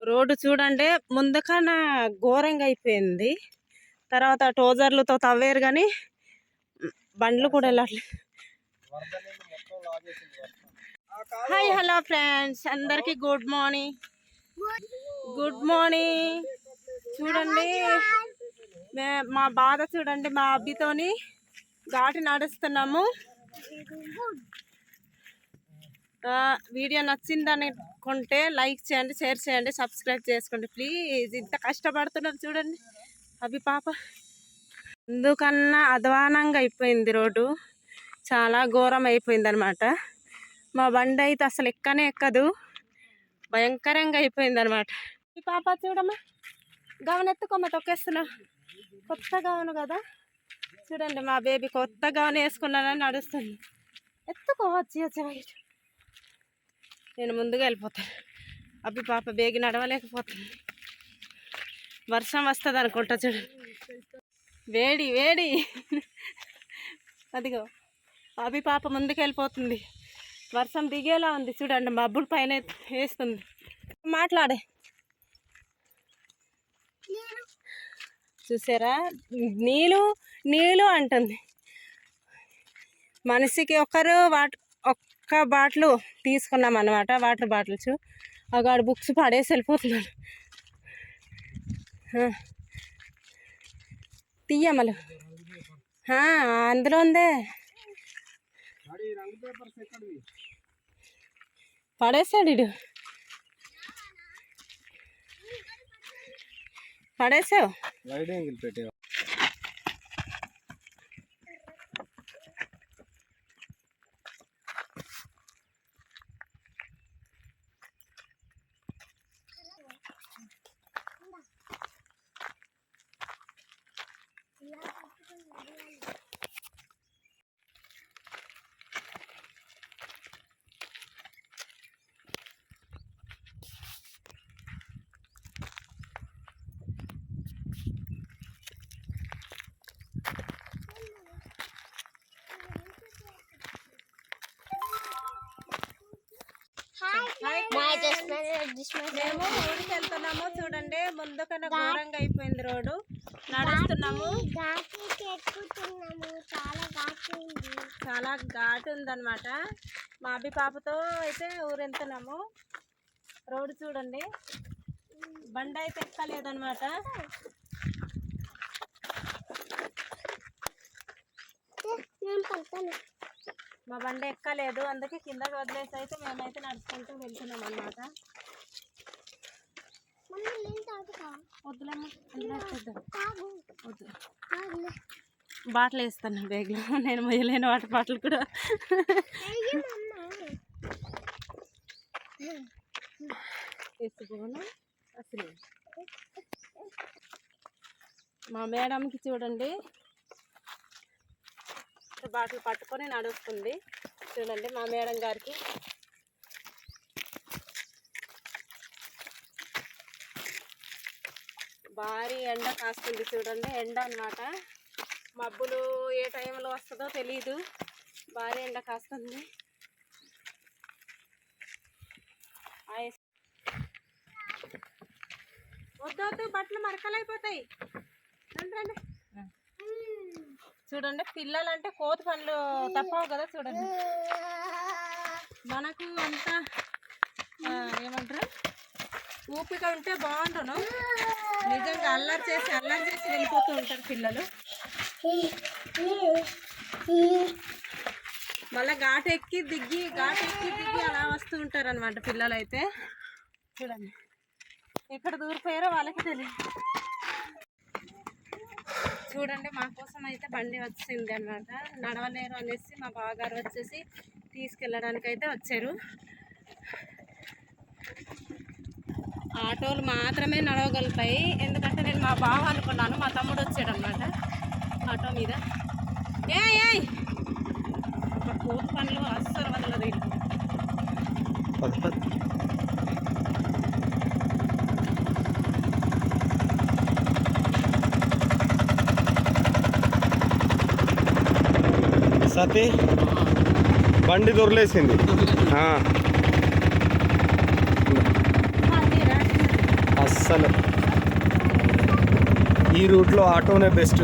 Road చూడండి ముందుకన్నా ఘోరంగా అయిపోయింది. తర్వాత టోజర్లతో తవ్వేరు కానీ బండ్లు కూడా వెళ్ళట్లేదు. హాయ్ హలో ఫ్రెండ్స్, అందరికి గుడ్ మార్నింగ్. చూడండి మా బాధ చూడండి. మా అబ్బితోని ఘాటి నడుస్తున్నాము. వీడియో నచ్చింది అనుకుంటే లైక్ చేయండి, షేర్ చేయండి, సబ్స్క్రైబ్ చేసుకోండి ప్లీజ్. ఇంత కష్టపడుతున్నారు చూడండి. అవి పాప ఎందుకన్నా అధ్వానంగా అయిపోయింది రోడ్డు, చాలా ఘోరం అయిపోయింది అనమాట. మా బండి అయితే అసలు ఎక్కనే ఎక్కదు, భయంకరంగా అయిపోయింది అనమాట. ఈ పాప చూడమ్మా, గవన్ ఎత్తుకోమ్మ, తొక్కేస్తున్నా. కొత్త గవను కదా చూడండి, మా బేబీ కొత్త గవన్ వేసుకున్నానని నడుస్తుంది. ఎత్తుకోవచ్చు, నేను ముందుగా వెళ్ళిపోతాను. అబ్బి పాప బేగి నడవలేకపోతుంది. వర్షం వస్తుంది అనుకుంటా చూడండి. వేడి వేడి అదిగో అభి పాప ముందుకు వెళ్ళిపోతుంది. వర్షం దిగేలా ఉంది చూడండి, మబ్బుల పైన వేస్తుంది. మాట్లాడే చూసారా, నీళ్ళు అంటుంది. మనిషికి ఒక్క బాటిల్ తీసుకున్నాం అన్నమాట, వాటర్ బాటిల్స్. అగాడు బుక్స్ పడేసి వెళ్ళిపోతున్నాడు. తీయమలు అందులో ఉందే, పడేసాడు ఇడు. పడేసావు మేము ఊరికి వెళ్తున్నాము చూడండి. ముందుకన్నా ఘోరంగా అయిపోయింది రోడ్డు, నడుస్తున్నాము. చాలా ఘాటు ఉందన్నమాట. మా అబ్బి పాపతో అయితే ఊరు వెళ్తున్నాము. రోడ్డు చూడండి, బండి అయితే ఎక్కలేదన్నమాట. మా బండి ఎక్కలేదు, అందుకే కిందకి వదిలేసి అయితే మేమైతే నడుచుకుంటూ వెళ్తున్నాం అన్నమాట. వద్దులేమ్మా, వద్దు, బాటిల్ వేస్తాను బ్యాగ్లో. నేను మొయ్యలేని వాటర్ బాటిల్ కూడా వేసుకోను అసలు. మా మేడంకి చూడండి బాటిల్ పట్టుకొని నడుస్తుంది చూడండి. మా మేడం గారికి భారీ ఎండ కాస్తుంది చూడండి. ఎండ అన్నమాట, మబ్బులు ఏ టైంలో వస్తుందో తెలీదు. భారీ ఎండ కాస్తుంది. వద్దు, బట్టలు మరకలైపోతాయి. రండి చూడండి, పిల్లలంటే కోతి పనులు తప్పవు కదా చూడండి. మనకు అంత ఏమంటారు, ఓపిక ఉంటే బాగుండును. నిజంగా అల్లరి చేసి వెళ్ళిపోతూ ఉంటారు పిల్లలు. మళ్ళీ ఘాటు ఎక్కి దిగి అలా వస్తూ ఉంటారు అనమాట పిల్లలు అయితే. చూడండి ఎక్కడ దూరిపోయారో వాళ్ళకి తెలియదు. చూడండి మా కోసం అయితే బండి వచ్చింది అన్నమాట. నడవలేరు అనేసి మా బావగారు వచ్చేసి తీసుకెళ్ళడానికి అయితే వచ్చారు. ఆటోలు మాత్రమే నడవగలుగుతాయి, ఎందుకంటే నేను మా బావ అనుకున్నాను. మా తమ్ముడు వచ్చాడు అన్నమాట ఆటో మీద. మా కోతి పనులు అస్సలు వదలదు. సతీ బండి దొరలేసింది. అసలు ఈ రూట్లో ఆటోనే బెస్ట్.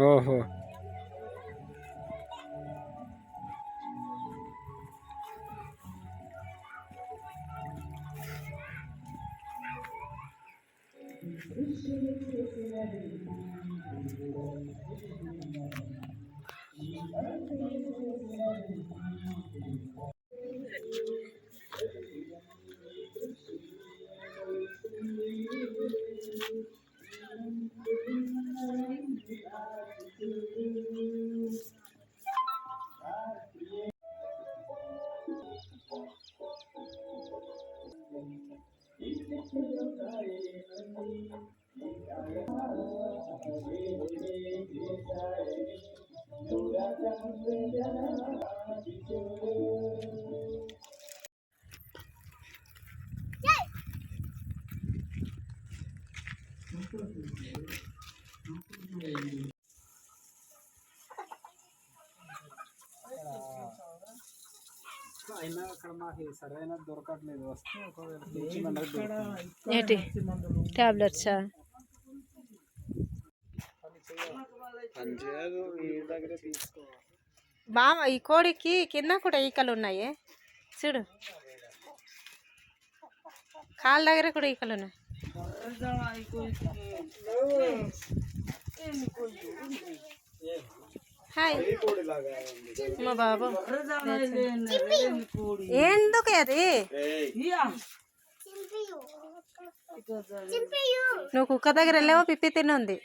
ఓహో, అయినా అక్కడ మాకు సరైన దొరకట్లేదు. వస్తే ఏంటి టాబ్లెట్సా? బామ ఈ కోడికి కింద కూడా ఈకలు ఉన్నాయి చూడు, కాళ్ళ దగ్గర కూడా ఈకలు ఉన్నాయి. హాయ్ మా బాబు, ఎందుకు అది? నువ్వు కుక్క దగ్గర వెళ్ళావో పిప్పి తిన్నుంది.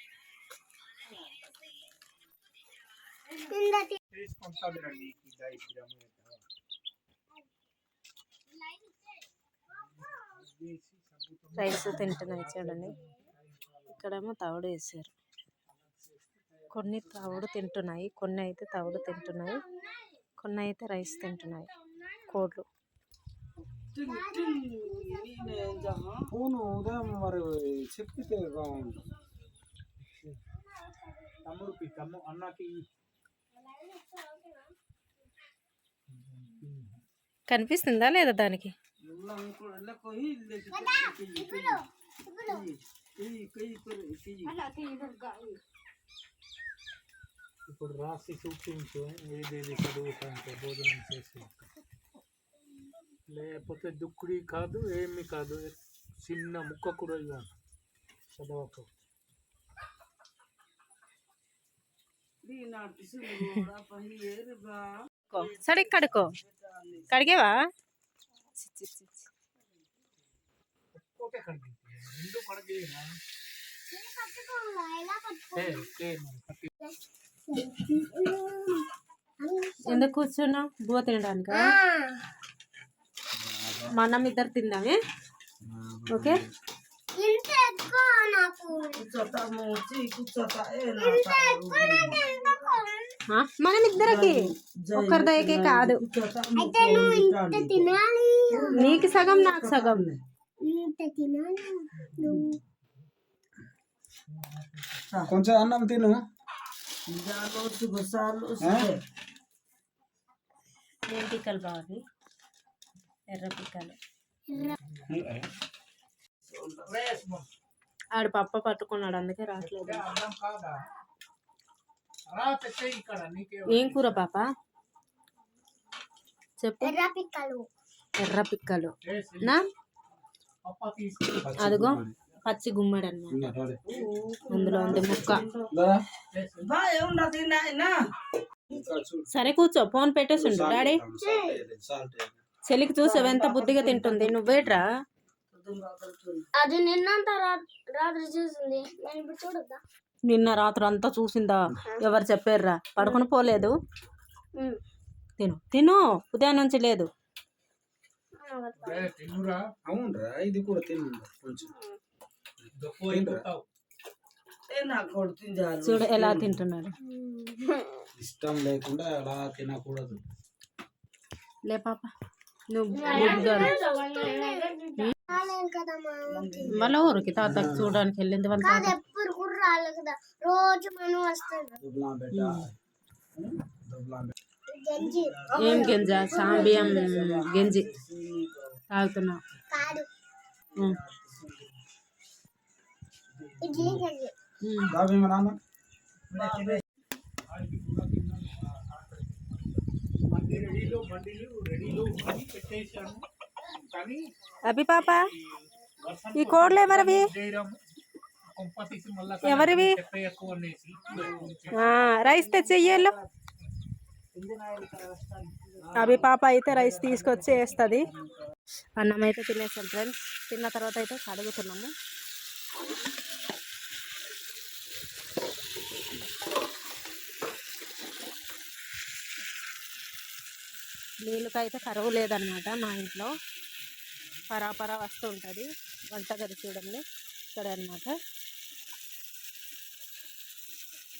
రైస్ తింటున్నాయి చూడండి. ఇక్కడేమో తవుడు వేసారు. కొన్ని తవుడు తింటున్నాయి, కొన్ని అయితే తవుడు తింటున్నాయి, కొన్ని అయితే రైస్ తింటున్నాయి కోళ్ళు. అవును ఉదయం మరి చెప్పితే బాగుంటుంది. తమ్ముడికి అన్నకి కనిపిస్తుందా లేదా దానికి? ఇప్పుడు రాసి చూపించు ఏదేది చదువుతాంటే భోజనం చేసి, లేకపోతే దుక్కుడి కాదు ఏమి కాదు, చిన్న ముక్క కూడా ఇవ్వాలి చదవకు. సరే కడుకో. కడిగేవా? ఒక్కొక్క కడిగి రెండు కడిగేనా? ఎందుకు కూర్చున్నావు? బువ్వ తినడానిక? మనం ఇద్దరు తిందామే. ఓకే, మనం ఇద్దరికి ఒక్కరి దయకే కాదు. నీకు సగం నాకు సగం. కొంచెం అన్నం తిను. ఏం పిక్కలు బాగుంది? ఎర్ర పిక్కలు. ఆడు పప్ప పట్టుకున్నాడు అందుకే రావట్లేదు. ఏం కూర పాప చెప్పు? ఎర్ర పిక్కలు నా? అదిగో పచ్చి గుమ్మడి అన్నమాట, అందులో ఉంది ముక్క. సరే కూర్చో, ఫోన్ పెట్టేసిండు డాడీ. చెల్లికి చూసావు ఎంత బుద్ధిగా తింటుంది. నువ్వేట్రా? అది నిన్నంత రాత్రి చూసింది, నేను ఇప్పుడు చూడద్దా? నిన్న రాత్రి అంతా చూసిందా? ఎవరు చెప్పారురా? పడుకుని పోలేదు. తిను తిను, ఉదయం నుంచి లేదు. అవునరా, ఇది కూడా తిను కొంచెం. చూడు ఎలా తింటున్నాడు. ఇష్టం లేకుండా అలా తినకూడదు. లే పాప, నువ్వు వాళ్ళ ఊరికి తాతకి చూడడానికి వెళ్ళింది. వాళ్ళ తాత ఎప్పుడు కూడా రాలేదు కదా, రోజు మనం వస్తాడు. ఏం గంజ? సాంబియం గంజి తాగుతున్నావు? అభి పాప, ఈ కోడ్లు ఎవరివి? ఎవరివి? రైస్ తెచ్చేయ్యేళ్ళు. అభి పాప అయితే రైస్ తీసుకొచ్చి వేస్తుంది. అన్నం అయితే తినేసాం ఫ్రెండ్స్. తిన్న తర్వాత అయితే కడుగుతున్నాము. నీళ్ళకైతే కరువు లేదనమాట మా ఇంట్లో. పరాపరా వస్తూ ఉంటుంది. వంటగది చూడండి ఇక్కడ అనమాట.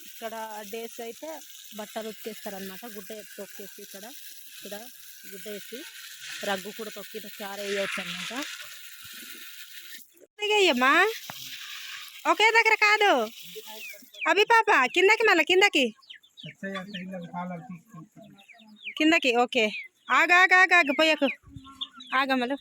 ఇక్కడ డేస్ అయితే బట్టలు ఉతికేస్తారనమాట. గుడ్డ తొక్కేసి ఇక్కడ గుడ్డ వేసి రగ్గు కూడా తొక్కి చారు వేయచ్చు అనమాట. అయ్యమ్మా ఒకే దగ్గర కాదు అభి పాప, కిందకి మళ్ళీ కిందకి. ఓకే, ఆగాగాగా పోయకు, ఆగమ్మలు.